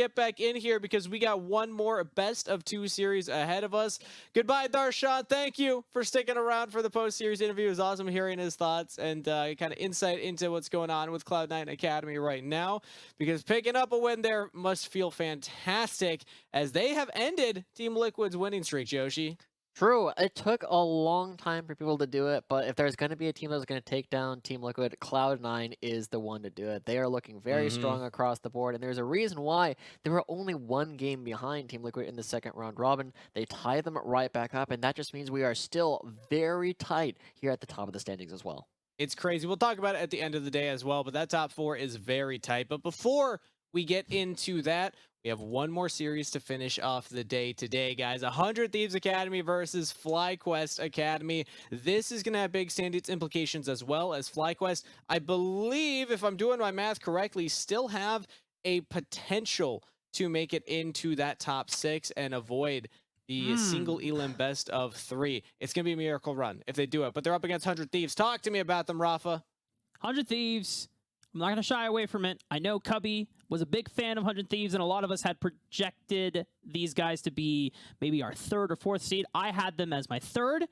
get back in here because we got one more best of 2 series ahead of us. Goodbye, Darshan. Thank you for sticking around for the post-series interview. It was awesome hearing his thoughts and kind of insight into what's going on with Cloud9 Academy right now, because picking up a win there must feel fantastic as they have ended Team Liquid's winning streak, Yoshi. True, it took a long time for people to do it, but if there's going to be a team that's going to take down Team Liquid, Cloud9 is the one to do it. They are looking very strong across the board, and there's a reason why they were only 1 game behind Team Liquid in the second round robin. They tied them right back up, and that just means we are still very tight here at the top of the standings as well. It's crazy. We'll talk about it at the end of the day as well, but that top 4 is very tight. But before we get into that, we have one more series to finish off the day today, guys. 100 Thieves Academy versus FlyQuest Academy. This is going to have big standings implications as well, as FlyQuest, I believe, if I'm doing my math correctly, still have a potential to make it into that top 6 and avoid the single elim best of 3. It's going to be a miracle run if they do it, but they're up against 100 Thieves. Talk to me about them, Rafa. 100 Thieves. I'm not going to shy away from it. I know Cubby was a big fan of 100 Thieves, and a lot of us had projected these guys to be maybe our 3rd or 4th seed. I had them as my 3rd,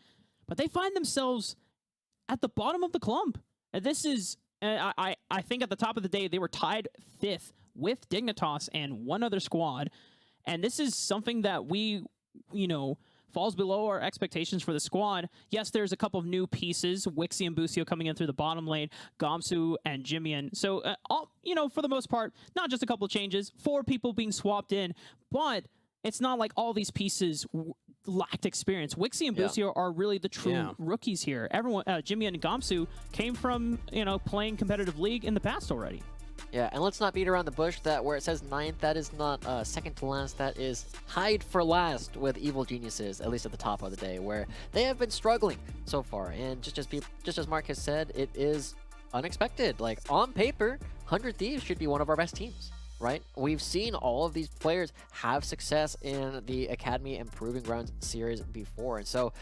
but they find themselves at the bottom of the clump. And this is, I think at the top of the day, they were tied 5th with Dignitas and one other squad. And this is something that we, falls below our expectations for the squad. Yes, there's a couple of new pieces, Wixie and Busio coming in through the bottom lane, Gamsu and Jimian. So, for the most part, not just a couple of changes, 4 people being swapped in, but it's not like all these pieces lacked experience. Wixie and Busio are really the true rookies here. Everyone, Jimian and Gamsu came from, playing competitive league in the past already. Yeah, and let's not beat around the bush that where it says 9th, that is not second to last, that is tied for last with Evil Geniuses, at least at the top of the day, where they have been struggling so far. And just as Mark has said, it is unexpected. Like, on paper, 100 Thieves should be one of our best teams, right? We've seen all of these players have success in the Academy and Proving Grounds series before, and so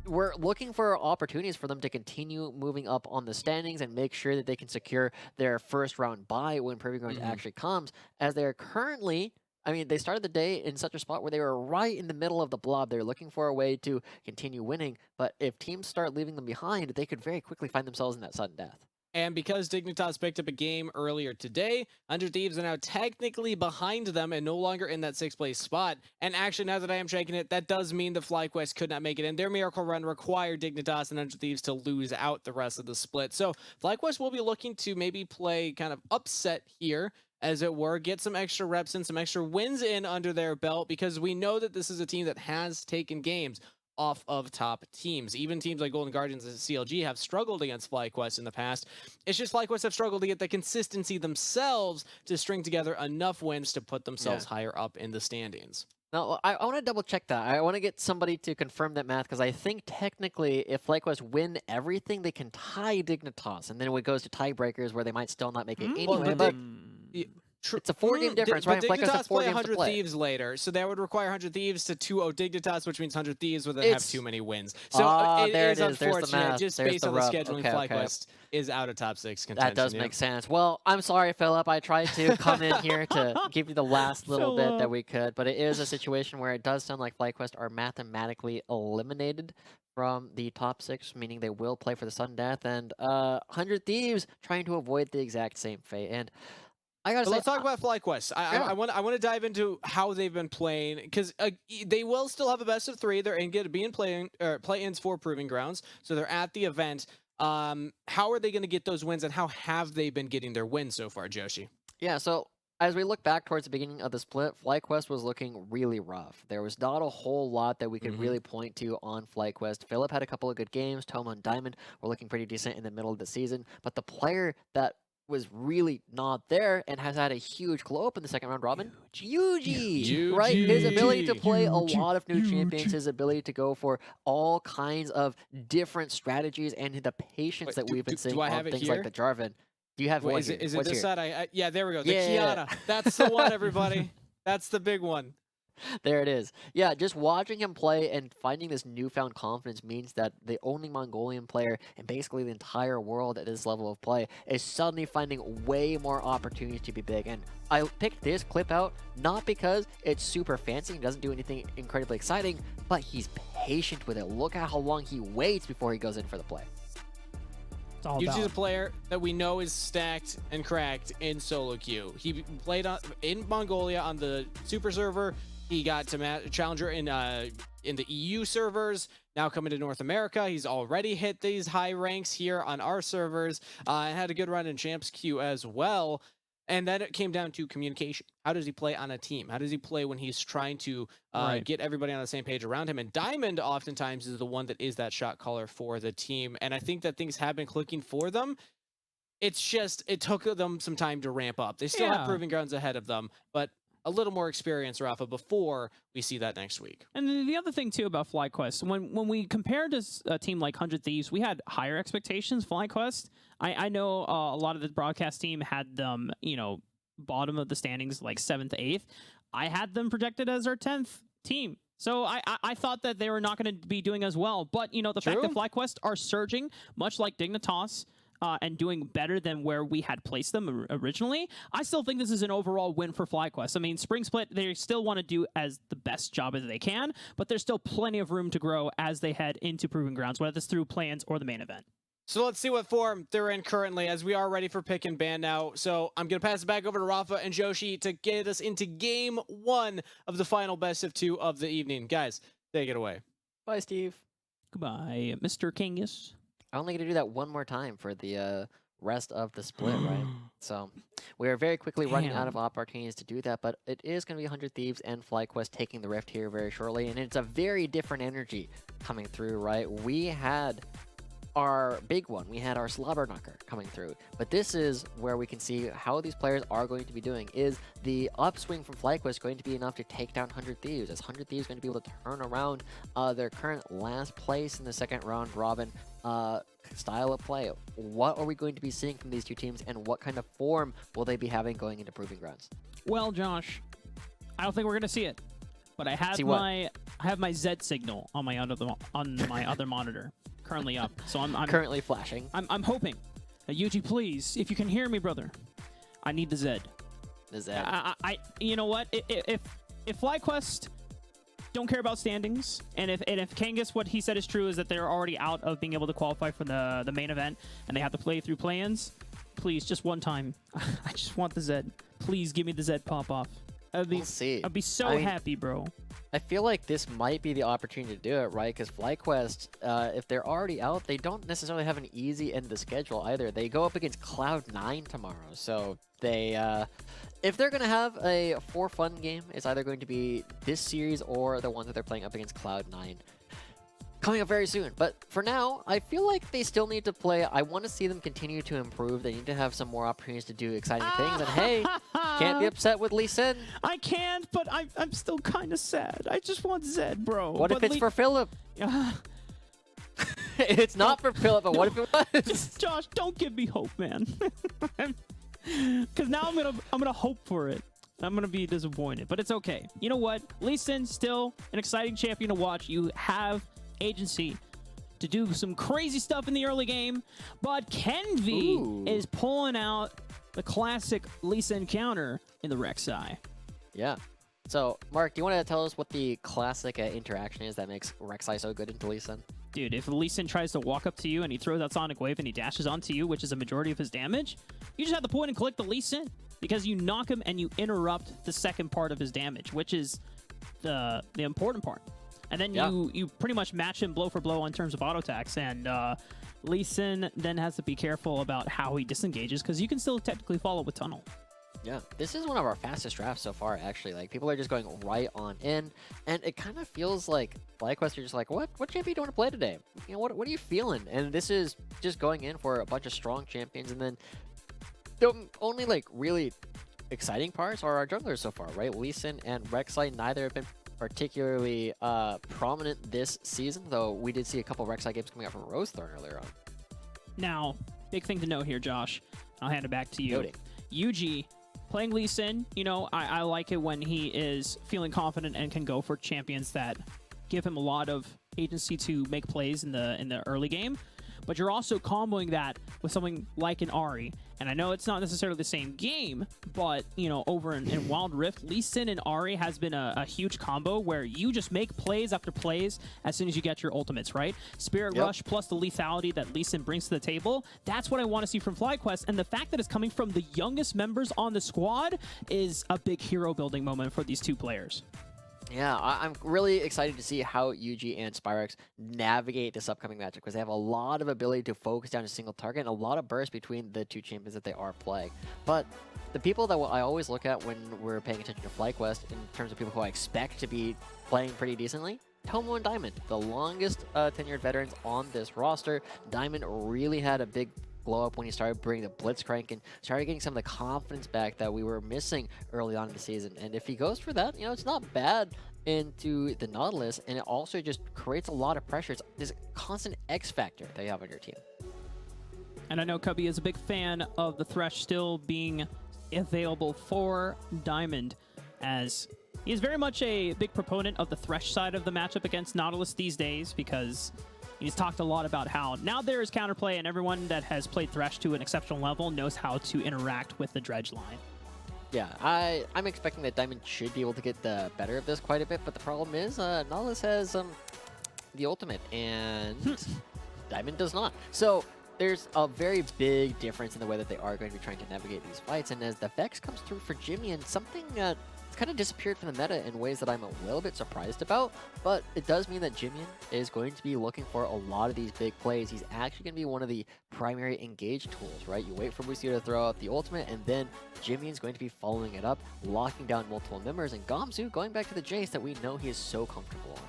we're looking for opportunities for them to continue moving up on the standings and make sure that they can secure their first round bye when Proving Grounds actually comes, as they are currently, they started the day in such a spot where they were right in the middle of the blob. They're looking for a way to continue winning, but if teams start leaving them behind, they could very quickly find themselves in that sudden death. And because Dignitas picked up a game earlier today, 100 Thieves are now technically behind them and no longer in that 6th place spot. And actually, now that I am checking it, that does mean the FlyQuest could not make it in. Their miracle run required Dignitas and 100 Thieves to lose out the rest of the split. So FlyQuest will be looking to maybe play kind of upset here, as it were, get some extra reps and some extra wins in under their belt, because we know that this is a team that has taken games off of top teams. Even teams like Golden Guardians and CLG have struggled against FlyQuest in the past. It's just FlyQuest have struggled to get the consistency themselves to string together enough wins to put themselves higher up in the standings. Now, I want to double check that. I want to get somebody to confirm that math, because I think technically if FlyQuest win everything, they can tie Dignitas, and then it goes to tiebreakers where they might still not make it anyway. But it's a 4-game difference, right? But Dignitas play 100 Thieves later, so that would require 100 Thieves to 2-0 Dignitas, which means 100 Thieves would then have too many wins. So it is unfortunate, just based on the scheduling, FlyQuest is out of top 6 contention. That does make sense. Well, I'm sorry, Philip. I tried to come in here to give you the last little bit that we could, but it is a situation where it does sound like FlyQuest are mathematically eliminated from the top 6, meaning they will play for the sudden death, and 100 Thieves trying to avoid the exact same fate. And I gotta say, let's talk about FlyQuest. I want to dive into how they've been playing, because they will still have a best of 3. They're going to be in play-ins for Proving Grounds, so they're at the event. How are they going to get those wins, and how have they been getting their wins so far, Joshi? Yeah, so as we look back towards the beginning of the split, FlyQuest was looking really rough. There was not a whole lot that we could really point to on FlyQuest. Philip had a couple of good games. Toma and Diamond were looking pretty decent in the middle of the season, but the player that was really not there and has had a huge glow up in the second round robin, Yuji, right? His ability to play a lot of new champions, his ability to go for all kinds of different strategies, and the patience that we've been seeing on things like the Jarvan. Do you have one? Is it this side? Yeah, there we go. The Kiana. That's the one, everybody. That's the big one. There it is. Yeah, just watching him play and finding this newfound confidence means that the only Mongolian player in basically the entire world at this level of play is suddenly finding way more opportunities to be big. And I picked this clip out not because it's super fancy and doesn't do anything incredibly exciting, but he's patient with it. Look at how long he waits before he goes in for the play. It's all Yuji's a about. player that we know is stacked and cracked in solo queue. He played in Mongolia on the super server. He got to challenger in the EU servers. Now coming to North America, he's already hit these high ranks here on our servers and had a good run in champs queue as well. And then it came down to communication. How does he play on a team? How does he play when he's trying to Right. get everybody on the same page around him? And Diamond oftentimes is the one that is that shot caller for the team. And I think that things have been clicking for them. It's just, it took them some time to ramp up. They still have Yeah. proving grounds ahead of them, but a little more experience, Rafa, before we see that next week. And the other thing too about FlyQuest, when we compared to a team like 100 Thieves, we had higher expectations. FlyQuest, I know a lot of the broadcast team had them, bottom of the standings, like 7th, 8th. I had them projected as our 10th team. So I thought that they were not going to be doing as well. But, the fact that True. FlyQuest are surging, much like Dignitas, and doing better than where we had placed them originally, I still think this is an overall win for FlyQuest. I mean, Spring Split, they still want to do as the best job as they can, but there's still plenty of room to grow as they head into Proving Grounds, whether it's through plans or the main event. So let's see what form they're in currently, as we are ready for pick and ban now. So I'm going to pass it back over to Rafa and Joshi to get us into game 1 of the final best of 2 of the evening. Guys, take it away. Bye, Steve. Goodbye, Mr. Kingus. I only get to do that one more time for the rest of the split, right? So we are very quickly running out of opportunities to do that, but it is going to be 100 Thieves and FlyQuest taking the rift here very shortly, and it's a very different energy coming through, right? We had our big one. We had our slobber knocker coming through, but this is where we can see how these players are going to be doing. Is the upswing from FlyQuest going to be enough to take down 100 Thieves? Is 100 Thieves going to be able to turn around their current last place in the second round robin style of play? What are we going to be seeing from these two teams, and what kind of form will they be having going into Proving Grounds? Well, Josh, I don't think we're gonna see it, but I have See what? I have my Z signal on my other monitor currently up. So I'm Currently flashing. I'm hoping. Yuji, please, if you can hear me, brother, I need the Z. Is that I you know what? If FlyQuest don't care about standings, and if Kangas, what he said is true, is that they're already out of being able to qualify for the main event, and they have to play through plans, please, just one time, I just want the Z. Please give me the Z pop off. we'll see. I'd be so I mean, happy, bro. I feel like this might be the opportunity to do it, right? Because FlyQuest, if they're already out, they don't necessarily have an easy end of the schedule either. They go up against Cloud9 tomorrow, so they, if they're going to have a for-fun game, it's either going to be this series or the one that they're playing up against Cloud9. Coming up very soon, but for now, I feel like they still need to play. I want to see them continue to improve. They need to have some more opportunities to do exciting things, and hey, can't be upset with Lee Sin. I can't, but I'm still kind of sad. I just want Zed, bro. What if it's for Philip? for... It's not for Philip, but what if it was? Josh, don't give me hope, man. Because now I'm gonna hope for it. I'm gonna be disappointed, but it's okay. You know what? Lee Sin, still an exciting champion to watch. You have agency to do some crazy stuff in the early game, but Kenvi Ooh. is pulling out the classic Lee Sin counter in the Rek'Sai. Yeah. So, Mark, do you want to tell us what the classic interaction is that makes Rek'Sai so good into Lee Sin? Dude, if Lee Sin tries to walk up to you and he throws out Sonic Wave and he dashes onto you, which is a majority of his damage, you just have to point and click the Lee Sin, because you knock him and you interrupt the second part of his damage, which is the important part. And then you pretty much match him blow for blow in terms of auto attacks, and Lee Sin then has to be careful about how he disengages, because you can still technically follow with Tunnel. Yeah, this is one of our fastest drafts so far, actually. Like, people are just going right on in, and it kind of feels like FlyQuest are just like, what champion do you want to play today? You know, what are you feeling? And this is just going in for a bunch of strong champions, and then the only, like, really exciting parts are our junglers so far, right? Lee Sin and Rek'Sai, neither have been particularly prominent this season, though we did see a couple Rek'Sai games coming out from Rosethorn earlier on. Now, big thing to note here, Josh. I'll hand it back to you. Noting. Yuji playing Lee Sin, you know, I like it when he is feeling confident and can go for champions that give him a lot of agency to make plays in the early game. But you're also comboing that with something like an Ahri. And I know it's not necessarily the same game, but, you know, over in Wild Rift, Lee Sin and Ahri has been a huge combo where you just make plays after plays as soon as you get your ultimates, right? Spirit Rush plus the lethality that Lee Sin brings to the table, that's what I want to see from FlyQuest. And the fact that it's coming from the youngest members on the squad is a big hero building moment for these two players. Yeah, I'm really excited to see how UG and Spyrex navigate this upcoming matchup because they have a lot of ability to focus down a single target and a lot of burst between the two champions that they are playing. But the people that I always look at when we're paying attention to FlyQuest in terms of people who I expect to be playing pretty decently, Tomo and Diamond, the longest tenured veterans on this roster. Diamond really had a big blow up when he started bringing the Blitzcrank and started getting some of the confidence back that we were missing early on in the season. And if he goes for that, you know, it's not bad into the Nautilus, and it also just creates a lot of pressure. It's this constant X factor that you have on your team. And I know Cubby is a big fan of the Thresh still being available for Diamond, as he is very much a big proponent of the Thresh side of the matchup against Nautilus these days, because he's talked a lot about how now there is counterplay, and everyone that has played Thresh to an exceptional level knows how to interact with the Dredge line. Yeah, I'm expecting that Diamond should be able to get the better of this quite a bit, but the problem is Nautilus has the ultimate, and Diamond does not. So there's a very big difference in the way that they are going to be trying to navigate these fights, and as the Vex comes through for Jimmy, and something kind of disappeared from the meta in ways that I'm a little bit surprised about, but it does mean that Jimian is going to be looking for a lot of these big plays. He's actually going to be one of the primary engage tools, right? You wait for Lucio to throw out the ultimate, and then Jimian's going to be following it up, locking down multiple members, and Gamzu going back to the Jace that we know he is so comfortable on.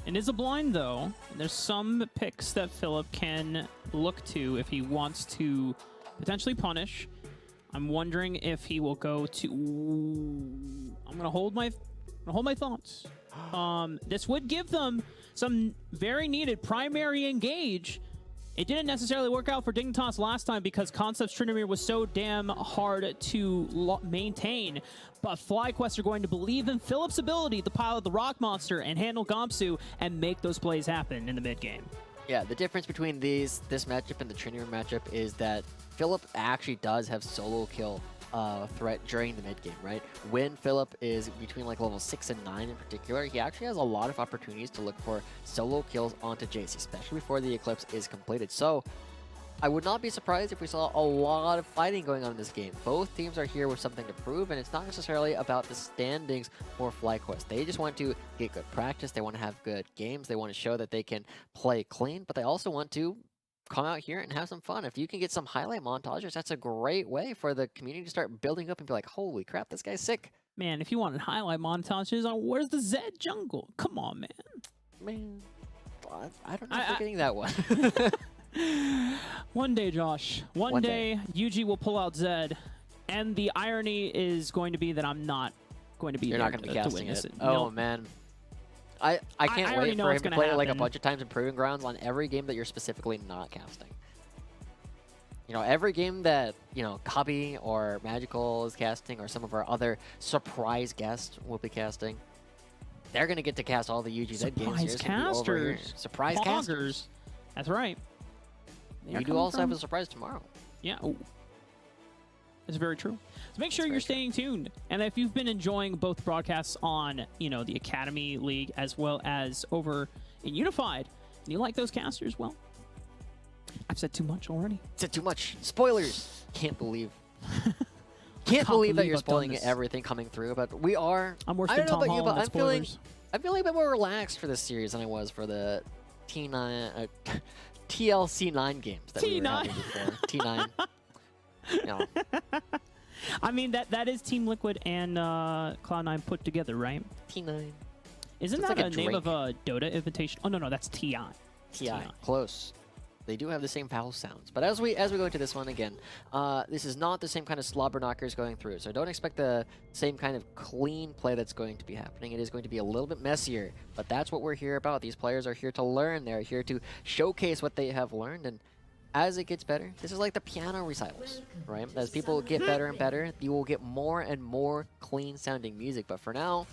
It is a blind, though. There's some picks that Philip can look to if he wants to potentially punish. I'm wondering if he will go to... I'm gonna hold my thoughts. This would give them some very needed primary engage. It didn't necessarily work out for Dignitas last time because Concept's Tryndamere was so damn hard to maintain. But FlyQuest are going to believe in Philip's ability to pilot the Rock Monster and handle Gamsu and make those plays happen in the mid game. Yeah, the difference between this matchup and the Tryndamere matchup is that Philip actually does have solo kill threat during the mid game, right? When Philip is between like level 6 and 9 in particular, he actually has a lot of opportunities to look for solo kills onto Jace, especially before the Eclipse is completed. So I would not be surprised if we saw a lot of fighting going on in this game. Both teams are here with something to prove, and it's not necessarily about the standings for FlyQuest. They just want to get good practice, they want to have good games, they want to show that they can play clean, but they also want to come out here and have some fun. If you can get some highlight montages, that's a great way for the community to start building up and be like, holy crap, this guy's sick. Man, if you wanted highlight montages on where's the Zed jungle? Come on, man. Man, I don't know if we're getting that one. One day, Josh. One day, UG will pull out Zed, and the irony is going to be that I'm not going to be You're there not going to be casting witness it. it. Oh, No. man. I can't already wait know for him what's to gonna play it like a happen. bunch of times in Proving Grounds on every game that you're specifically not casting. You know, every game that, you know, Cubby or Magical is casting, or some of our other surprise guests will be casting, they're going to get to cast all the UGZ games. Surprise casters. Surprise casters. That's right. We do also have a surprise tomorrow. Yeah. Oh. It's very true. So make sure you're staying tuned. And if you've been enjoying both broadcasts on, you know, the Academy League as well as over in Unified, and you like those casters, well, I've said too much already. Said too much. Spoilers. Can't believe. Can't believe that you're I've done spoiling this. everything coming through, but we are. I'm worse I than don't know Tom about you, Holland but at spoilers. I'm feeling a bit more relaxed for this series than I was for the T9 TLC9 games that we were having before. T9. You know. I mean, that is Team Liquid and Cloud9 put together, right? T9. Isn't It's that like a a name drink. of a Dota invitation? Oh, no, that's TI. TI. Close. They do have the same vowel sounds. But as we go into this one again, this is not the same kind of slobber knockers going through. So don't expect the same kind of clean play that's going to be happening. It is going to be a little bit messier. But that's what we're here about. These players are here to learn. They're here to showcase what they have learned. And as it gets better, this is like the piano recitals, right? As people get better and better, you will get more and more clean-sounding music. But for now,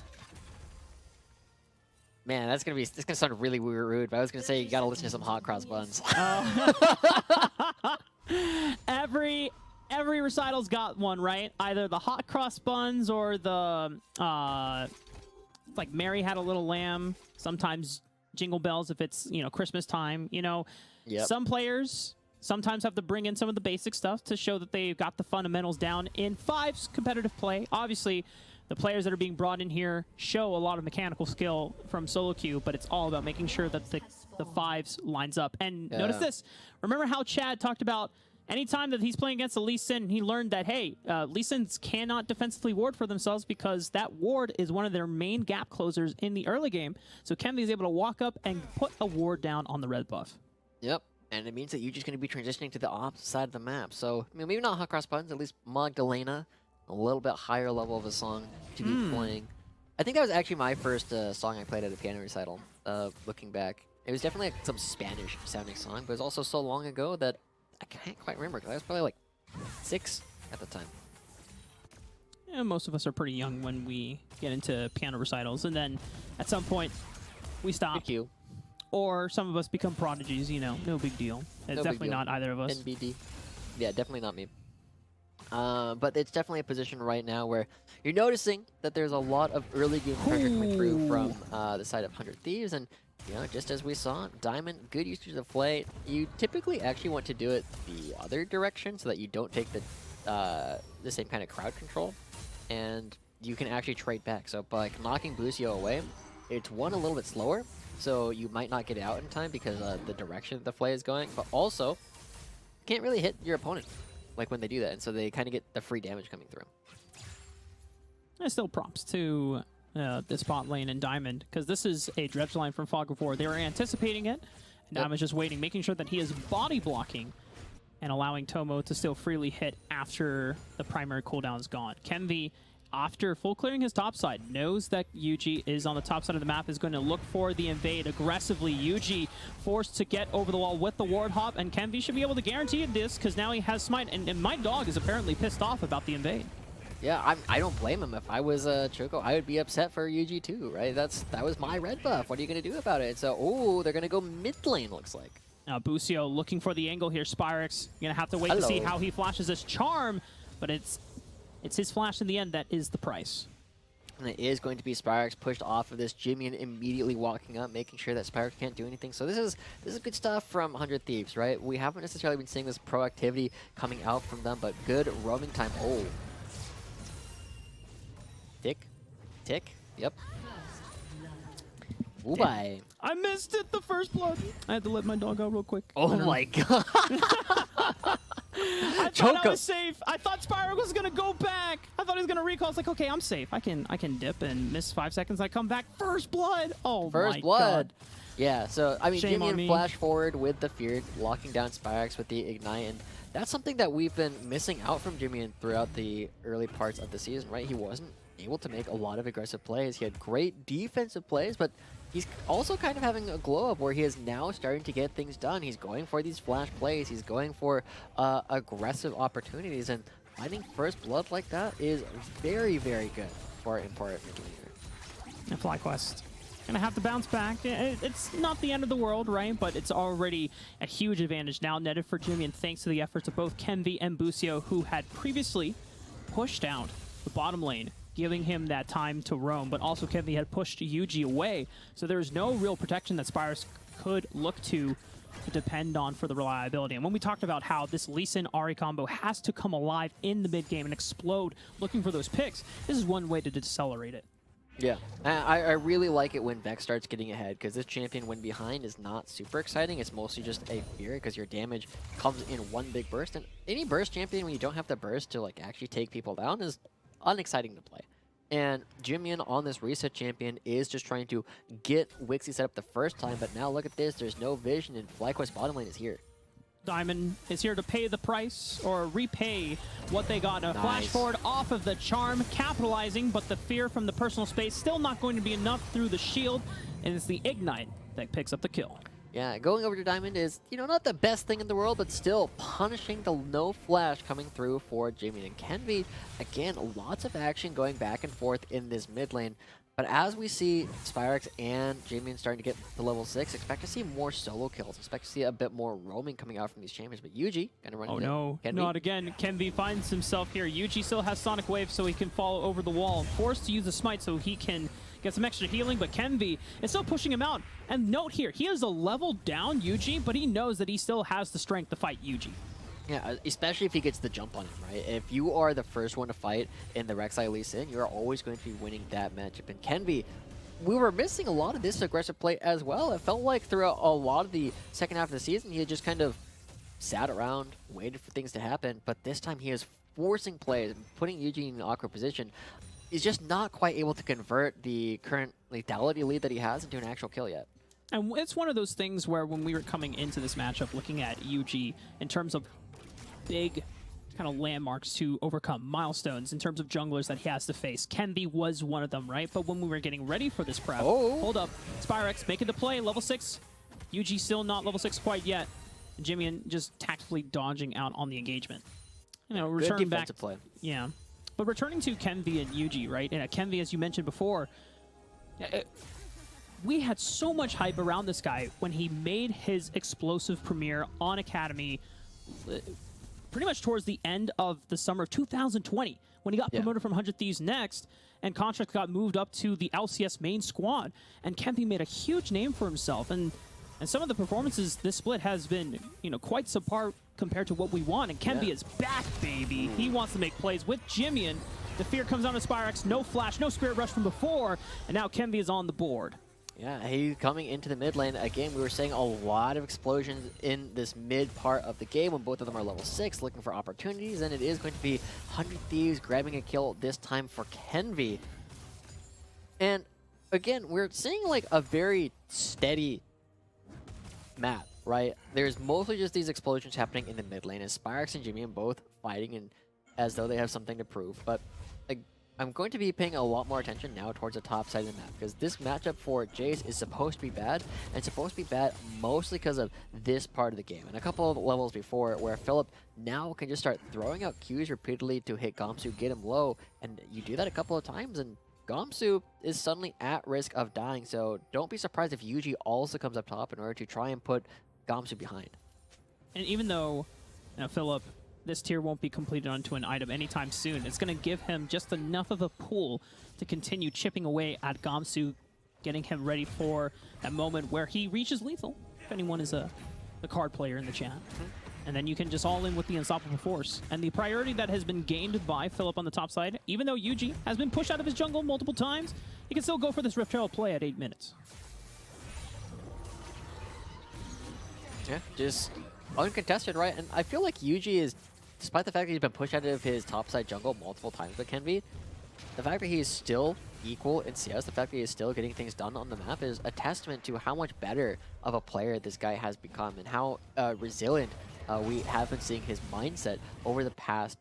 man, that's gonna sound really rude. But I was gonna say you gotta listen to some hot cross buns. Every recital's got one, right? Either the hot cross buns or the like Mary Had a Little Lamb. Sometimes Jingle Bells if it's Christmas time. Yep. Some players sometimes have to bring in some of the basic stuff to show that they've got the fundamentals down in Fives competitive play. Obviously, the players that are being brought in here show a lot of mechanical skill from solo queue, but it's all about making sure that the Fives lines up. And notice this. Remember how Chad talked about anytime that he's playing against a Lee Sin, he learned that, hey, Lee Sins cannot defensively ward for themselves because that ward is one of their main gap closers in the early game. So Kenvi is able to walk up and put a ward down on the red buff. Yep. And it means that you're just going to be transitioning to the opposite side of the map. So, I mean, maybe not hot cross buttons, at least Magdalena, a little bit higher level of a song to be playing. I think that was actually my first song I played at a piano recital, looking back. It was definitely like some Spanish-sounding song, but it was also so long ago that I can't quite remember, because I was probably like 6 at the time. Yeah, most of us are pretty young when we get into piano recitals, and then at some point we stop. Good cue. Or some of us become prodigies, no big deal. It's definitely not either of us. NBD. Yeah, definitely not me. But it's definitely a position right now where you're noticing that there's a lot of early game pressure coming through from the side of 100 Thieves, and just as we saw, Diamond, good usage of FLYA. You typically actually want to do it the other direction so that you don't take the same kind of crowd control, and you can actually trade back. So by knocking Busio away, it's a little bit slower, so you might not get out in time because the direction the FLYA is going, but also you can't really hit your opponent like when they do that, and so they kind of get the free damage coming through. And still props to this bot lane and Diamond, because this is a dredge line from Fog of War. They were anticipating it, and Diamond's just waiting, making sure that he is body blocking and allowing Tomo to still freely hit after the primary cooldown is gone. Kenvi, after full clearing his top side, knows that Yuji is on the top side of the map, is going to look for the invade aggressively. Yuji forced to get over the wall with the ward hop, and Kenvi should be able to guarantee this because now he has smite, and my dog is apparently pissed off about the invade. Yeah, I don't blame him. If I was Choco, I would be upset for Yuji too, right? That was my red buff. What are you going to do about it? So, they're going to go mid lane, looks like. Now, Busio looking for the angle here. Spyrex going to have to wait to see how he flashes this charm, but it's his flash in the end that is the price. And it is going to be Spyrex pushed off of this. Jimmy immediately walking up, making sure that Spyrex can't do anything. So this is good stuff from 100 Thieves, right? We haven't necessarily been seeing this proactivity coming out from them, but good roaming time. Tick. Yep. Ooh, bye. I missed it, the first blood. I had to let my dog out real quick. Oh my god. I thought I was safe. I thought Spyro was gonna go back. I thought he was gonna recall. It's like, okay, I'm safe. I can dip and miss 5 seconds. I come back. First blood. Oh First my blood. God. Yeah, so I mean, Shame on Jimmy me. flash forward with the Feared, locking down Spyrex with the Ignite, and that's something that we've been missing out from Jimmy throughout the early parts of the season, right? He wasn't able to make a lot of aggressive plays. He had great defensive plays, but he's also kind of having a glow up where he is now starting to get things done. He's going for these flash plays. He's going for aggressive opportunities, and finding first blood like that is very, very good for important mid-laner. And FlyQuest gonna have to bounce back. It's not the end of the world, right? But it's already a huge advantage now netted for Jimmy, and thanks to the efforts of both Kenvi and Busio, who had previously pushed out the bottom lane, giving him that time to roam, but also Kenvi had pushed Yuji away, so there's no real protection that Spyrex could look to depend on for the reliability. And when we talked about how this Lee Sin Ahri combo has to come alive in the mid game and explode looking for those picks, this is one way to decelerate it. Yeah, I really like it when Vex starts getting ahead, because this champion when behind is not super exciting. It's mostly just a fear, because your damage comes in one big burst, and any burst champion when you don't have the burst to like actually take people down is unexciting to play. And Jimian on this reset champion is just trying to get Wixie set up the first time, but now look at this, there's no vision, and FlyQuest bottom lane is here. Diamond is here to pay the price, or repay what they got. A flash forward off of the charm, capitalizing, but the fear from the personal space still not going to be enough through the shield, and it's the Ignite that picks up the kill. Yeah, going over to Diamond is, not the best thing in the world, but still punishing the no flash coming through for Jimmy and Kenvi. Again, lots of action going back and forth in this mid lane. But as we see Spyrex and Jamian starting to get to level 6, expect to see more solo kills. Expect to see a bit more roaming coming out from these champions. But Yuji gonna run into no, Kenvi. not again. Kenvi finds himself here. Yuji still has Sonic Wave, so he can follow over the wall. Forced to use the Smite so he can get some extra healing, but Kenvi is still pushing him out. And note here, he is a level down Yuji, but he knows that he still has the strength to fight Yuji. Yeah, especially if he gets the jump on him, right? If you are the first one to fight in the Rek'Sai Lee Sin, you're always going to be winning that matchup. And Kenvi, we were missing a lot of this aggressive play as well. It felt like throughout a lot of the second half of the season, he had just kind of sat around, waited for things to happen. But this time he is forcing plays and putting Yuji in an awkward position. He's just not quite able to convert the current lethality lead that he has into an actual kill yet. And it's one of those things where when we were coming into this matchup, looking at Yuji in terms of big kind of landmarks to overcome, milestones in terms of junglers that he has to face. Kenvi was one of them, right? But when we were getting ready for this prep, hold up, Spyrex making the play, level 6. Yuji still not level 6 quite yet. Jimian just tactfully dodging out on the engagement. Return back. Play. Yeah. But returning to Kenvi and Yuji, right? And Kenvi, as you mentioned before, we had so much hype around this guy when he made his explosive premiere on Academy pretty much towards the end of the summer of 2020 when he got promoted from 100 Thieves next and contract got moved up to the LCS main squad. And Kenvi made a huge name for himself. And some of the performances this split has been, quite subpar compared to what we want. And Kenvi is back, baby. He wants to make plays with Jimian. The fear comes on to Spyrex. No flash, no spirit rush from before. And now Kenvi is on the board. Yeah, he's coming into the mid lane. Again, we were seeing a lot of explosions in this mid part of the game when both of them are level 6, looking for opportunities, and it is going to be 100 Thieves grabbing a kill this time for Kenvi. And again, we're seeing like a very steady map, right? There's mostly just these explosions happening in the mid lane, and Spyrex and Jimmy both fighting and as though they have something to prove. But I'm going to be paying a lot more attention now towards the top side of the map, because this matchup for Jace is supposed to be bad, and it's supposed to be bad mostly because of this part of the game. And a couple of levels before, where Philip now can just start throwing out Qs repeatedly to hit Gamsu, get him low, and you do that a couple of times, and Gamsu is suddenly at risk of dying, so don't be surprised if Yuji also comes up top in order to try and put Gamsu behind. And even though, Philip, this tier won't be completed onto an item anytime soon, it's going to give him just enough of a pool to continue chipping away at Gamsu, getting him ready for that moment where he reaches lethal, if anyone is the card player in the chat. And then you can just all in with the Unstoppable Force. And the priority that has been gained by Philip on the top side, even though Yuji has been pushed out of his jungle multiple times, he can still go for this Rift Herald play at 8 minutes. Yeah, just uncontested, right? And I feel like Yuji is, despite the fact that he's been pushed out of his topside jungle multiple times by Kenvi, the fact that he is still equal in CS, the fact that he is still getting things done on the map is a testament to how much better of a player this guy has become and how resilient we have been seeing his mindset over the past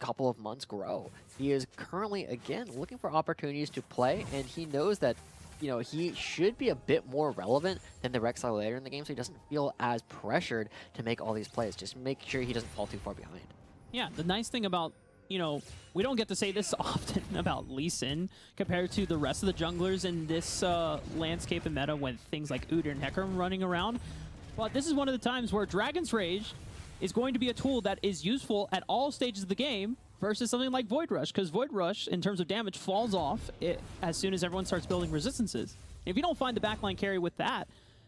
couple of months grow. He is currently, again, looking for opportunities to play, and he knows that he should be a bit more relevant than the Rek'Sai later in the game, so he doesn't feel as pressured to make all these plays. Just make sure he doesn't fall too far behind. Yeah, the nice thing about, we don't get to say this often about Lee Sin compared to the rest of the junglers in this landscape and meta with things like Udyr and Hecarim running around. But this is one of the times where Dragon's Rage is going to be a tool that is useful at all stages of the game versus something like Void Rush, because Void Rush, in terms of damage, falls off as soon as everyone starts building resistances. If you don't find the backline carry with that,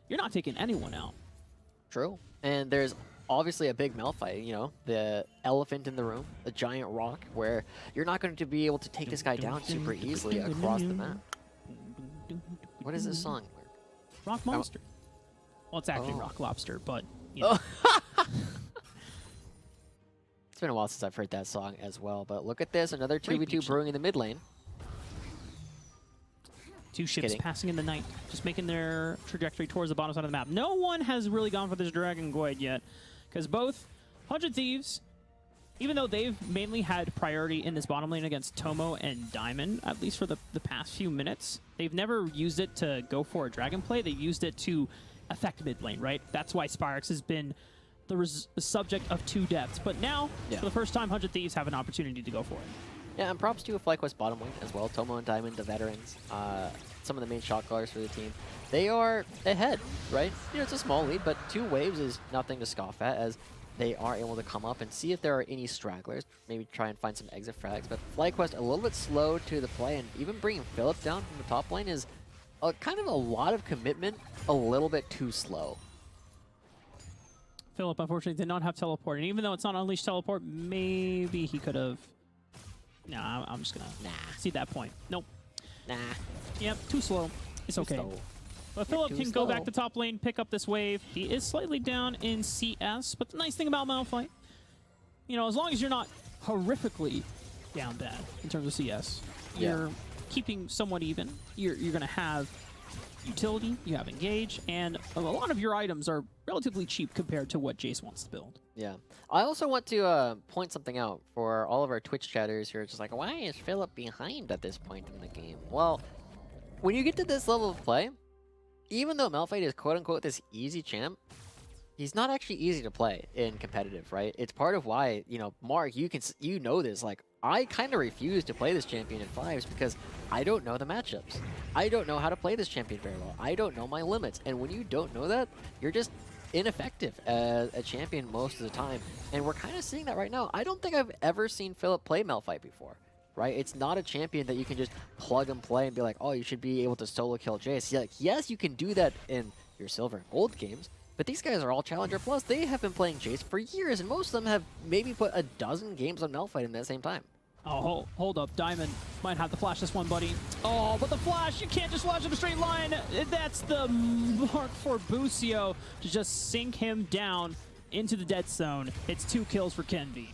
you're not taking anyone out. True. And there's obviously a big Malphite, the elephant in the room, the giant rock, where you're not going to be able to take this guy down super easily across the map. What is this song? Rock Monster. Well, it's actually Rock Lobster, but, It's been a while since I've heard that song as well, but look at this, another 2v2 brewing in the mid lane. Two ships passing in the night, just making their trajectory towards the bottom side of the map. No one has really gone for this Dragon Goid yet, because both 100 Thieves, even though they've mainly had priority in this bottom lane against Tomo and Diamond, at least for the past few minutes, they've never used it to go for a Dragon play. They've used it to affect mid lane, right? That's why Spyrex has been the subject of 2 deaths. But now, for the first time, 100 Thieves have an opportunity to go for it. Yeah, and props to FlyQuest bottom lane as well. Tomo and Diamond, the veterans, some of the main shot callers for the team. They are ahead, right? You know, it's a small lead, but 2 waves is nothing to scoff at, as they are able to come up and see if there are any stragglers. Maybe try and find some exit frags. But FlyQuest a little bit slow to the play, and even bringing Philip down from the top lane is kind of a lot of commitment, a little bit too slow. Philip, unfortunately, did not have teleport. And even though it's not Unleashed teleport, maybe he could have... Nah, I'm just going to see that point. Nope. Nah. Yep, too slow. It's okay. Slow. But Philip can go back to top lane, pick up this wave. He is slightly down in CS, but the nice thing about Malphite, you know, as long as you're not horrifically down bad in terms of CS, you're keeping somewhat even. You're going to have utility, you have engage, and a lot of your items are relatively cheap compared to what Jace wants to build. Yeah. I also want to point something out for all of our Twitch chatters who are just like, why is Philip behind at this point in the game? Well, when you get to this level of play, even though Malphite is quote-unquote this easy champ, he's not actually easy to play in competitive, right? It's part of why, you know, Mark, you know this, like, I kind of refuse to play this champion in Thieves because I don't know the matchups. I don't know how to play this champion very well. I don't know my limits. And when you don't know that, you're just ineffective as a champion most of the time. And we're kind of seeing that right now. I don't think I've ever seen Philip play Malphite before. Right? It's not a champion that you can just plug and play and be like, oh, you should be able to solo kill Jace. Like, yes, you can do that in your silver and gold games, but these guys are all Challenger Plus. They have been playing Jace for years, and most of them have maybe put a dozen games on Malphite in that same time. Oh, hold up. Diamond might have to flash this one, buddy. Oh, but the flash, you can't just flash in a straight line. That's the mark for Busio to just sink him down into the dead zone. It's 2 kills for Kenby.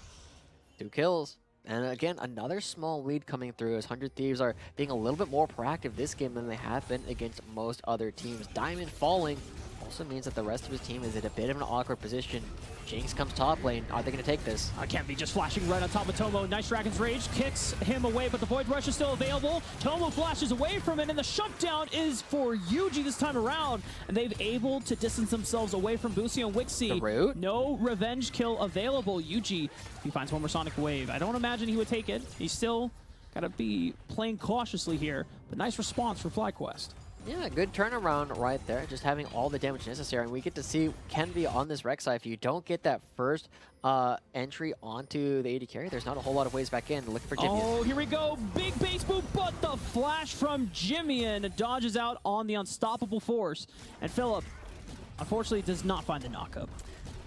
2 kills. And again, another small lead coming through as 100 Thieves are being a little bit more proactive this game than they have been against most other teams. Diamond falling also means that the rest of his team is in a bit of an awkward position. Jinx comes top lane. Are they going to take this? Kenby just flashing right on top of Tomo. Nice Dragon's Rage kicks him away, but the Void Rush is still available. Tomo flashes away from it, and the shutdown is for Yuji this time around. And they've able to distance themselves away from Busio and Wixie. No revenge kill available. Yuji, he finds one more Sonic Wave. I don't imagine he would take it. He's still got to be playing cautiously here, but nice response for FlyQuest. Yeah, good turnaround right there, just having all the damage necessary, and we get to see Kenby on this Rek'Sai. If you don't get that first entry onto the AD carry, there's not a whole lot of ways back in. Look for Jimmy. Oh, here we go. Big base boot, but the flash from Jimmian dodges out on the unstoppable force, and Philip, unfortunately, does not find the knockup.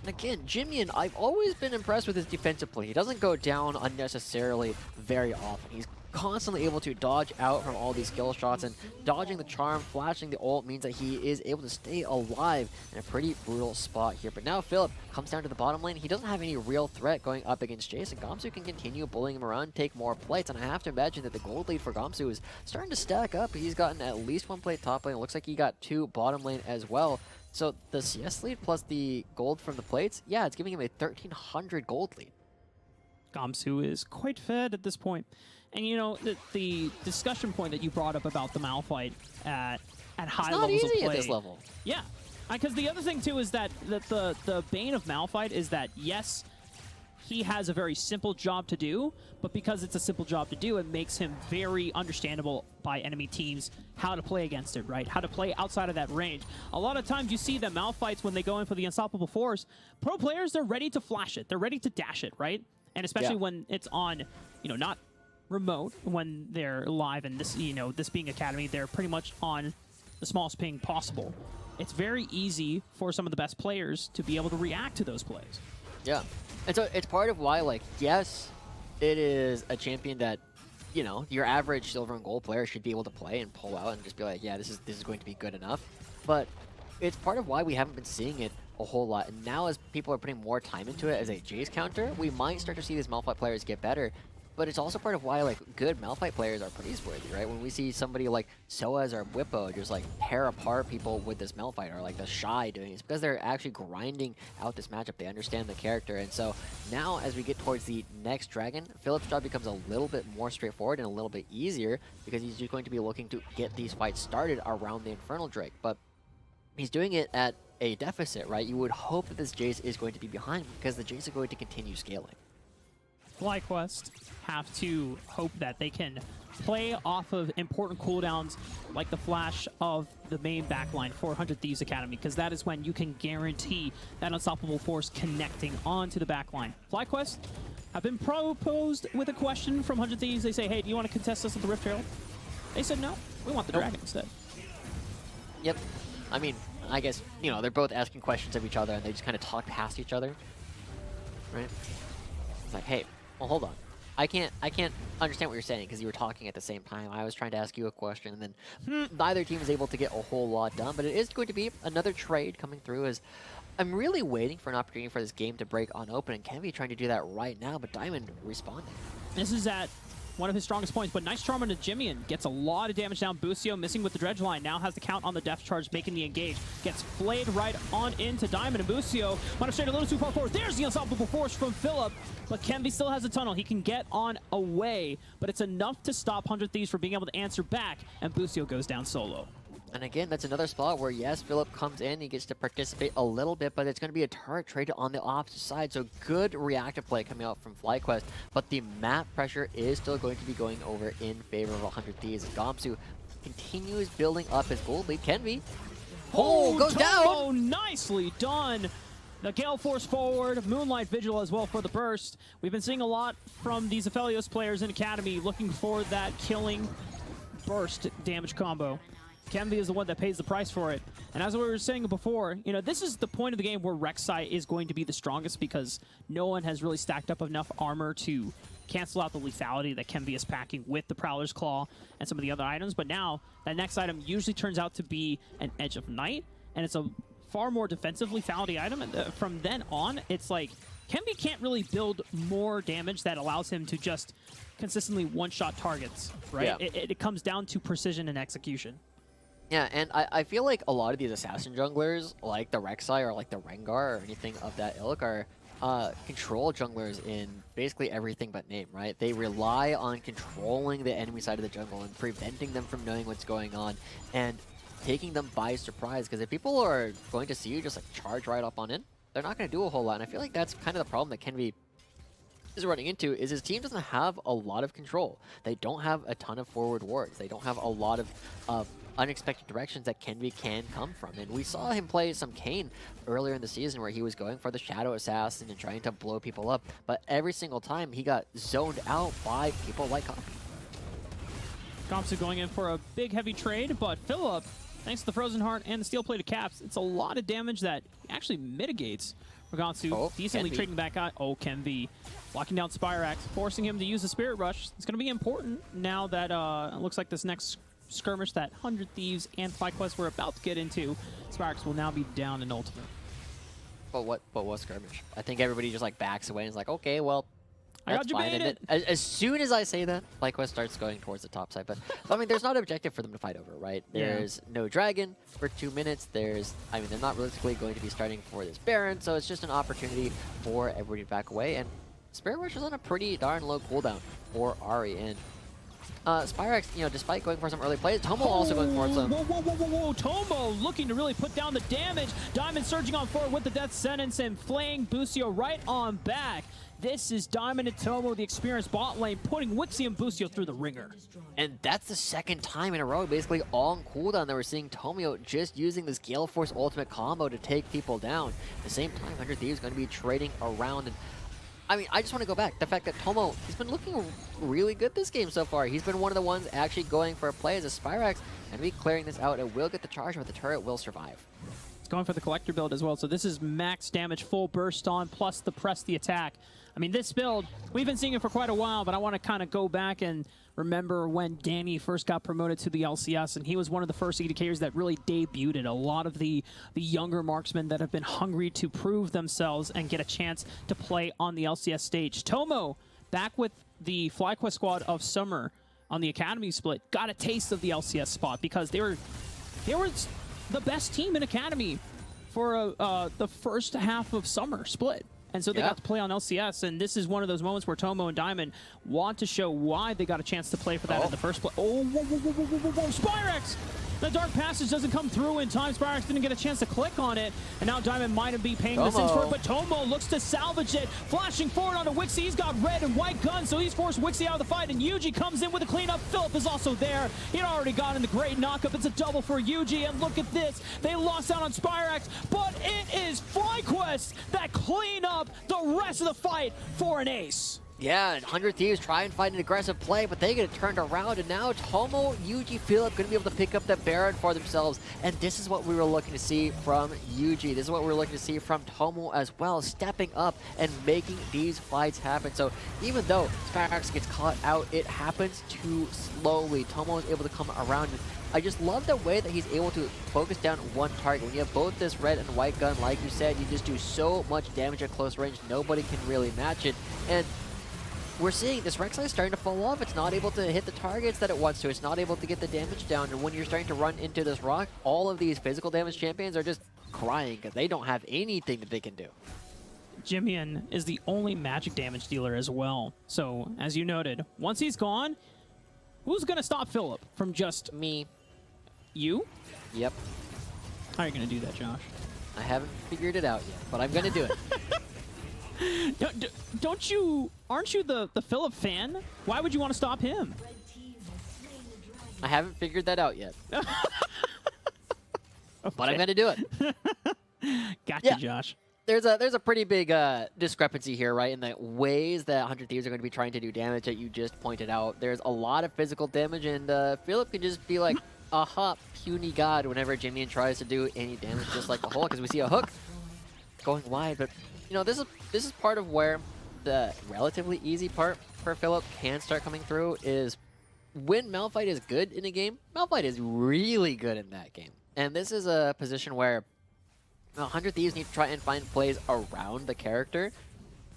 And again, Jimmian, I've always been impressed with his defensive play. He doesn't go down unnecessarily very often. He's constantly able to dodge out from all these skill shots, and dodging the charm, flashing the ult means that he is able to stay alive in a pretty brutal spot here. But now Philip comes down to the bottom lane. He doesn't have any real threat going up against Jace, and Gamsu can continue bullying him around, take more plates, and I have to imagine that the gold lead for Gamsu is starting to stack up. He's gotten at least 1 plate top lane. It looks like he got 2 bottom lane as well. So the CS lead plus the gold from the plates, yeah, it's giving him a 1,300 gold lead. Gamsu is quite fed at this point. And you know, the discussion point that you brought up about the Malphite at high levels of play. At this level. Yeah, because the other thing too is that the bane of Malphite is that, yes, he has a very simple job to do, but because it's a simple job to do, it makes him very understandable by enemy teams how to play against it, right? How to play outside of that range. A lot of times you see that Malphites, when they go in for the Unstoppable Force, pro players, they're ready to flash it. They're ready to dash it, right? And especially when it's on, you know, not remote, when they're live, and this, you know, this being Academy, they're pretty much on the smallest ping possible. It's very easy for some of the best players to be able to react to those plays. Yeah. And so it's part of why, like, yes, it is a champion that, you know, your average silver and gold player should be able to play and pull out and just be like, yeah, this is going to be good enough. But it's part of why we haven't been seeing it a whole lot. And now as people are putting more time into it as a Jace counter, we might start to see these Malphite players get better. But it's also part of why, like, good Malphite players are praiseworthy, right? When we see somebody like Soaz or Whippo just, like, tear apart people with this Malphite, or, like, the Shy doing it, it's because they're actually grinding out this matchup. They understand the character. And so now, as we get towards the next Dragon, Philip's job becomes a little bit more straightforward and a little bit easier, because he's just going to be looking to get these fights started around the Infernal Drake. But he's doing it at a deficit, right? You would hope that this Jace is going to be behind because the Jace are going to continue scaling. FlyQuest have to hope that they can play off of important cooldowns like the flash of the main backline for 100 Thieves Academy, because that is when you can guarantee that unstoppable force connecting onto the backline. FlyQuest have been proposed with a question from 100 Thieves. They say, hey, do you want to contest us at the Rift Herald? They said no, we want the Dragon instead. Yep. I mean, I guess, you know, they're both asking questions of each other and they just kind of talk past each other. Right? It's like, hey, well, hold on. I can't understand what you're saying because you were talking at the same time. I was trying to ask you a question, and then neither team is able to get a whole lot done. But it is going to be another trade coming through. As I'm really waiting for an opportunity for this game to break on open, and Kenvi trying to do that right now. But Diamond responding. This is at one of his strongest points, but nice charm on the Jimmian. Gets a lot of damage down. Busio missing with the dredge line. Now has the count on the depth charge, making the engage. Gets flayed right on into Diamond, and Busio went straight a little too far forward. There's the unstoppable force from Philip, but Kenvi still has a tunnel. He can get on away, but it's enough to stop 100 Thieves from being able to answer back, and Busio goes down solo. And again, that's another spot where, yes, Philip comes in, he gets to participate a little bit, but it's going to be a turret trade on the opposite side. So good reactive play coming out from FlyQuest, but the map pressure is still going to be going over in favor of 100 Thieves. Gamsu continues building up his gold lead. Kenvi, goes down! Oh, nicely done! The Gale Force forward, Moonlight Vigil as well for the burst. We've been seeing a lot from these Aphelios players in Academy looking for that killing burst damage combo. Kenvi is the one that pays the price for it. And as we were saying before, you know, this is the point of the game where Rek'Sai is going to be the strongest because no one has really stacked up enough armor to cancel out the lethality that Kenvi is packing with the Prowler's Claw and some of the other items. But now, that next item usually turns out to be an Edge of Night, and it's a far more defensive lethality item. And from then on, it's like, Kenvi can't really build more damage that allows him to just consistently one-shot targets, right? Yeah. It comes down to precision and execution. Yeah, and I feel like a lot of these assassin junglers, like the Rek'Sai or like the Rengar or anything of that ilk, are control junglers in basically everything but name, right? They rely on controlling the enemy side of the jungle and preventing them from knowing what's going on and taking them by surprise. Because if people are going to see you just like charge right up on in, they're not going to do a whole lot. And I feel like that's kind of the problem that Kenvi is running into, is his team doesn't have a lot of control. They don't have a ton of forward wards. They don't have a lot of unexpected directions that Kenvi can come from. And we saw him play some Kayn earlier in the season where he was going for the Shadow Assassin and trying to blow people up, but every single time he got zoned out by people like Copy. Gamsu going in for a big heavy trade, but Philip, thanks to the Frozen Heart and the steel-plated caps, it's a lot of damage that actually mitigates for Gamsu. Decently Kenvi trading back out. Oh, Kenvi locking down Spirax, forcing him to use the Spirit Rush. It's going to be important now that it looks like this next skirmish that 100 Thieves and FlyQuest were about to get into, Spirax will now be down in ultimate. But what skirmish? I think everybody just like backs away and is like, okay, well, I got you fine. baited. And as soon as I say that, FlyQuest starts going towards the top side. But I mean, there's not an objective for them to fight over, right? There's no dragon for 2 minutes. They're not realistically going to be starting for this Baron, so it's just an opportunity for everybody to back away. And Spirit Rush is on a pretty darn low cooldown for Ahri. And Spirax, you know, despite going for some early plays, Tomo also going for some. Whoa. Tomo looking to really put down the damage. Diamond surging on forward with the death sentence and flaying Busio right on back. This is Diamond and Tomo, the experienced bot lane, putting Wixie and Busio through the ringer. And that's the second time in a row, basically on cooldown, that we're seeing Tomio just using this Gale Force ultimate combo to take people down. At the same time, 100 Thieves is going to be trading around. And I mean, I just want to go back. The fact that Tomo, he's been looking really good this game so far. He's been one of the ones actually going for a play as a Spirax, and be clearing this out. It will get the charge, but the turret will survive. It's going for the collector build as well. So this is max damage, full burst on, plus the press the attack. I mean, this build, we've been seeing it for quite a while, but I want to kind of go back and remember when Danny first got promoted to the LCS, and he was one of the first EDKers that really debuted. A lot of the younger marksmen that have been hungry to prove themselves and get a chance to play on the LCS stage. Tomo, back with the FlyQuest squad of Summer on the Academy split, got a taste of the LCS spot because they were the best team in Academy for the first half of Summer split. And so they got to play on LCS, and this is one of those moments where Tomo and Diamond want to show why they got a chance to play for that in the first place. Oh, whoa, Spirax! The Dark Passage doesn't come through in time. Spyrax didn't get a chance to click on it, and now Diamond might be paying this in for it, but Tomo looks to salvage it. Flashing forward onto Wixie. He's got red and white guns, so he's forced Wixie out of the fight, and Yuji comes in with a cleanup. Philip is also there. He'd already gotten the great knockup. It's a double for Yuji, and look at this. They lost out on Spyrax, but it is FlyQuest that clean up the rest of the fight for an ace. Yeah, 100 Thieves try and find an aggressive play, but they get it turned around, and now Tomo, Yuji, Philip going to be able to pick up the Baron for themselves, and this is what we were looking to see from Yuji. This is what we were looking to see from Tomo as well, stepping up and making these fights happen. So even though Spyrax gets caught out, it happens too slowly. Tomo is able to come around. I just love the way that he's able to focus down one target. When you have both this red and white gun, like you said, you just do so much damage at close range. Nobody can really match it, and we're seeing this Rek'Sai is starting to fall off. It's not able to hit the targets that it wants to. It's not able to get the damage down. And when you're starting to run into this rock, all of these physical damage champions are just crying because they don't have anything that they can do. Jimian is the only magic damage dealer as well. So, as you noted, once he's gone, who's going to stop Philip from just... Me. You? Yep. How are you going to do that, Josh? I haven't figured it out yet, but I'm going to do it. Aren't you the Philip fan? Why would you want to stop him? I haven't figured that out yet. Okay. But I'm going to do it. Gotcha, Yeah. Josh. There's a pretty big discrepancy here, right? In the ways that 100 Thieves are going to be trying to do damage that you just pointed out. There's a lot of physical damage, and Philip can just be like, aha, puny god, whenever Jimian tries to do any damage, just like the Hulk, because we see a hook going wide. But, you know, this is part of where the relatively easy part for Philip can start coming through is when Malphite is good in a game, Malphite is really good in that game. And this is a position where 100 Thieves need to try and find plays around the character,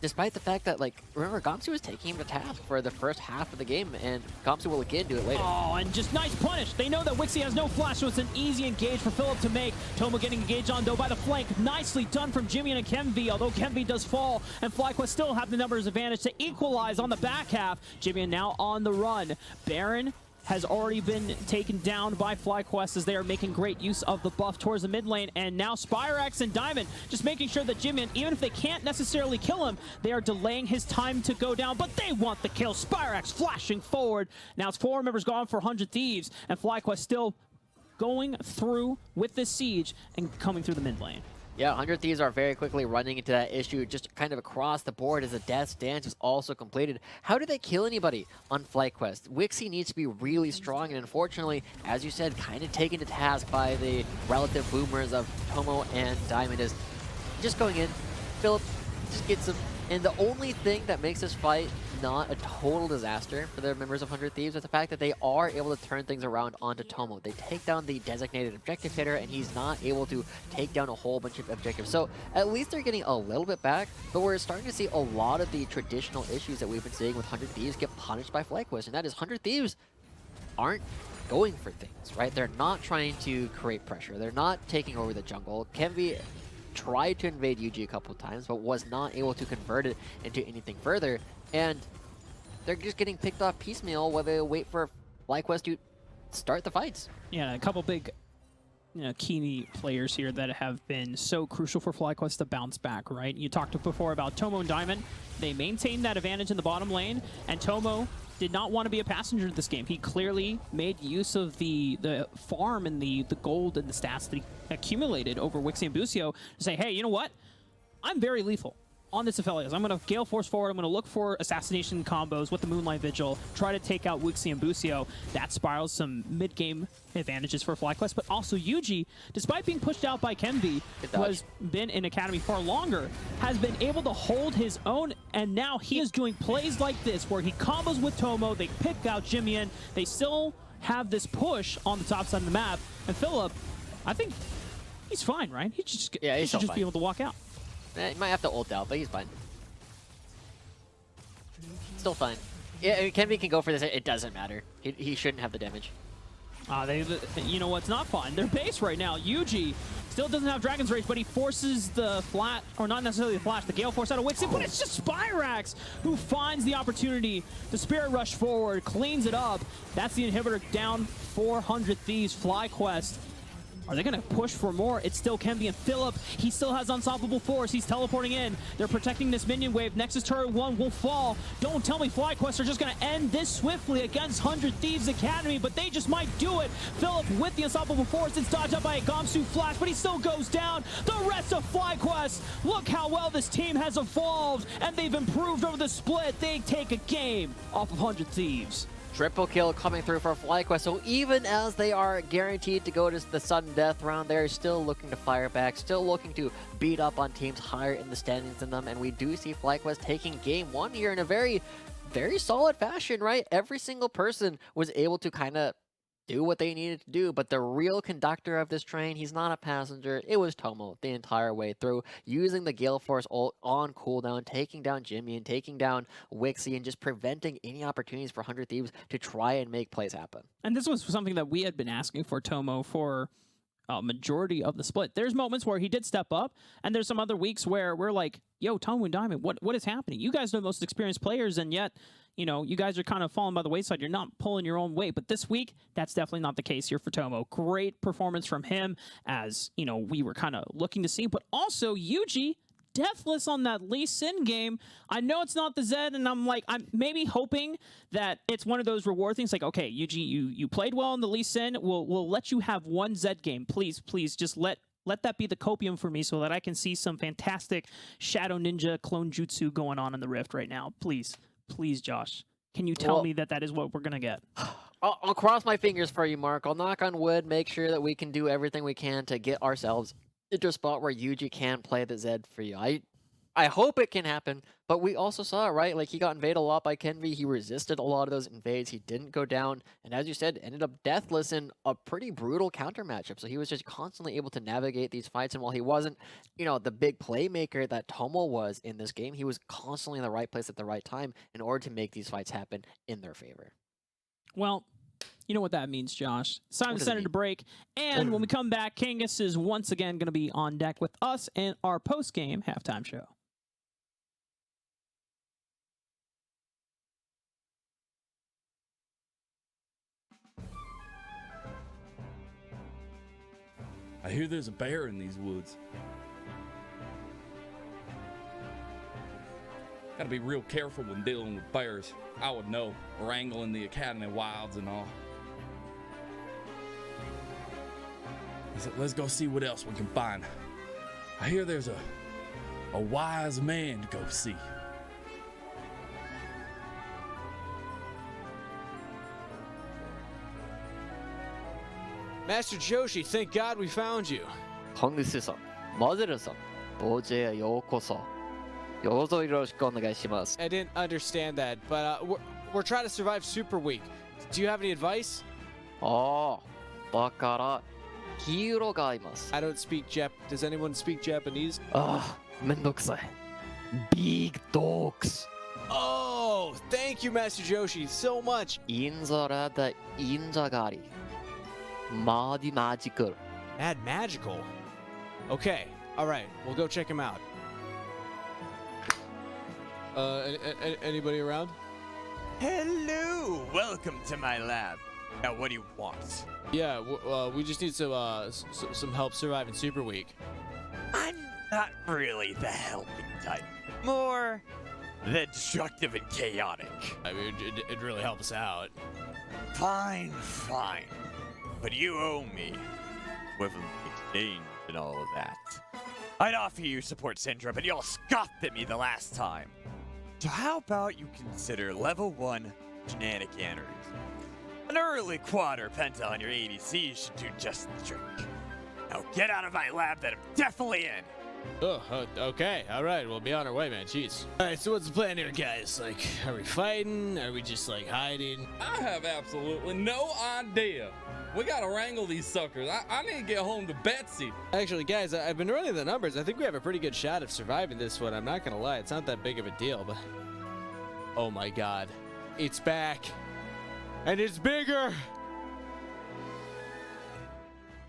despite the fact that, like, remember, Gamsu was taking him to task for the first half of the game, and Gamsu will again do it later. Oh, and just nice punish. They know that Wixie has no flash, so it's an easy engage for Philip to make. Tomo getting engaged on, though, by the flank. Nicely done from Jimmy and Kemvi, although Kemvi does fall, and FlyQuest still have the numbers advantage to equalize on the back half. Jimmy now on the run. Baron has already been taken down by FlyQuest as they are making great use of the buff towards the mid lane. And now Spyrax and Diamond just making sure that Jimian, even if they can't necessarily kill him, they are delaying his time to go down, but they want the kill. Spyrax flashing forward. Now it's 4 members gone for 100 Thieves, and FlyQuest still going through with this siege and coming through the mid lane. Yeah, 100 Thieves are very quickly running into that issue just kind of across the board as the Death's Dance is also completed. How do they kill anybody on FlyQuest? Wixie needs to be really strong, and unfortunately, as you said, kind of taken to task by the relative boomers of Tomo and Diamond is just going in. Philip just gets him. And the only thing that makes this fight not a total disaster for the members of 100 Thieves is the fact that they are able to turn things around onto Tomo. They take down the designated objective hitter, and he's not able to take down a whole bunch of objectives. So at least they're getting a little bit back, but we're starting to see a lot of the traditional issues that we've been seeing with 100 Thieves get punished by FlyQuest, and that is 100 Thieves aren't going for things, right? They're not trying to create pressure. They're not taking over the jungle. Kemvi tried to invade Yuji a couple of times, but was not able to convert it into anything further. And they're just getting picked off piecemeal while they wait for FlyQuest to start the fights. Yeah, a couple big key players here that have been so crucial for FlyQuest to bounce back, right? You talked before about Tomo and Diamond. They maintained that advantage in the bottom lane, and Tomo did not want to be a passenger in this game. He clearly made use of the farm and the gold and the stats that he accumulated over Wixie and Busio to say, hey, you know what? I'm very lethal on this FLYA. I'm going to Gale Force forward. I'm going to look for assassination combos with the Moonlight Vigil, try to take out Wixie and Busio. That spirals some mid-game advantages for FlyQuest, but also Yuji, despite being pushed out by Kemvi, who has been in Academy far longer, has been able to hold his own, and now he is doing plays like this, where he combos with Tomo, they pick out Jimian, they still have this push on the top side of the map, and Philip, I think he's fine, right? He should just be able to walk out. He might have to ult out, but he's fine. Still fine. Yeah, I mean, Kemvi can go for this. It doesn't matter. He shouldn't have the damage. You know what's not fine? Their base right now. Yuji Still doesn't have Dragon's Rage, but he forces the flat, or not necessarily the flash, the Gale Force out of Wixen, but it's just Spyrax who finds the opportunity to Spirit Rush forward, cleans it up. That's the inhibitor down 400 Thieves. FlyQuest. Are they going to push for more? It still can be. And Philip, he still has Unstoppable Force. He's teleporting in. They're protecting this minion wave. Nexus Turret 1 will fall. Don't tell me FlyQuest are just going to end this swiftly against 100 Thieves Academy, but they just might do it. Philip with the Unstoppable Force. It's dodged up by a Gomsu Flash, but he still goes down. The rest of FlyQuest. Look how well this team has evolved, and they've improved over the split. They take a game off of 100 Thieves. Triple kill coming through for FlyQuest. So even as they are guaranteed to go to the sudden death round, they're still looking to fire back, still looking to beat up on teams higher in the standings than them. And we do see FlyQuest taking game one here in a very, very solid fashion, right? Every single person was able to kind of do what they needed to do, but the real conductor of this train, he's not a passenger. It was Tomo the entire way through, using the Gale Force ult on cooldown, taking down Jimmy and taking down Wixie, and just preventing any opportunities for 100 Thieves to try and make plays happen. And this was something that we had been asking for Tomo for a majority of the split. There's moments where he did step up, and there's some other weeks where we're like, yo, Tomo and Diamond, what is happening? You guys are the most experienced players, and yet, you know, you guys are kind of falling by the wayside. You're not pulling your own weight. But this week, that's definitely not the case here for Tomo. Great performance from him, as, you know, we were kind of looking to see. But also, Yuji, deathless on that Lee Sin game. I know it's not the Zed, and I'm maybe hoping that it's one of those reward things. Like, okay, Yuji, you played well in the Lee Sin. We'll let you have one Zed game. Please, just let that be the copium for me so that I can see some fantastic Shadow Ninja clone jutsu going on in the Rift right now. Please, Josh. Can you tell me that is what we're going to get? I'll cross my fingers for you, Mark. I'll knock on wood, make sure that we can do everything we can to get ourselves into a spot where Yuji can play the Zed for you. I hope it can happen, but we also saw it, right? Like, he got invaded a lot by Kenvi. He resisted a lot of those invades. He didn't go down, and as you said, ended up deathless in a pretty brutal counter matchup. So he was just constantly able to navigate these fights, and while he wasn't, you know, the big playmaker that Tomo was in this game, he was constantly in the right place at the right time in order to make these fights happen in their favor. Well, you know what that means, Josh. It's time to send it a break. And when we come back, Kangas is once again going to be on deck with us in our post-game halftime show. I hear there's a bear in these woods. Gotta be real careful when dealing with bears. I would know, wrangling the academy wilds and all. Let's go see what else we can find. I hear there's a wise man to go see. Master Joshi, thank God we found you. 本日さん、マゼルさん、ボージェへようこそ。ようぞよろしくお願いします。 I didn't understand that, but we're trying to survive Super Week. Do you have any advice? ああ、だから、ヒーローがいます。 I don't speak Does anyone speak Japanese? ああ、めんどくさい。ビッグドッグス。 Oh, thank you, Master Joshi, so much. インザラダインザガリ。マディマジカル。 Mad Magical. Okay, all right, we'll go check him out. Anybody around? Hello! Welcome to my lab. Now, what do you want? Yeah, we just need some help surviving Super Week. I'm not really the helping type. More the destructive and chaotic. I mean, it'd really help us out. Fine. But you owe me. With an exchange and all of that. I'd offer you support syndrome, but y'all scoffed at me the last time. So how about you consider level 1 shenanigans? An early quarter penta on your ADC should do just the trick. Now get out of my lab that I'm definitely in. Oh, okay. All right. We'll be on our way, man. Jeez. All right. So what's the plan here, guys? Like, are we fighting? Are we just, like, hiding? I have absolutely no idea. We gotta wrangle these suckers. I need to get home to Betsy. Actually, guys, I've been running the numbers. I think we have a pretty good shot of surviving this one. I'm not going to lie. It's not that big of a deal, but... Oh, my God. It's back. And it's bigger.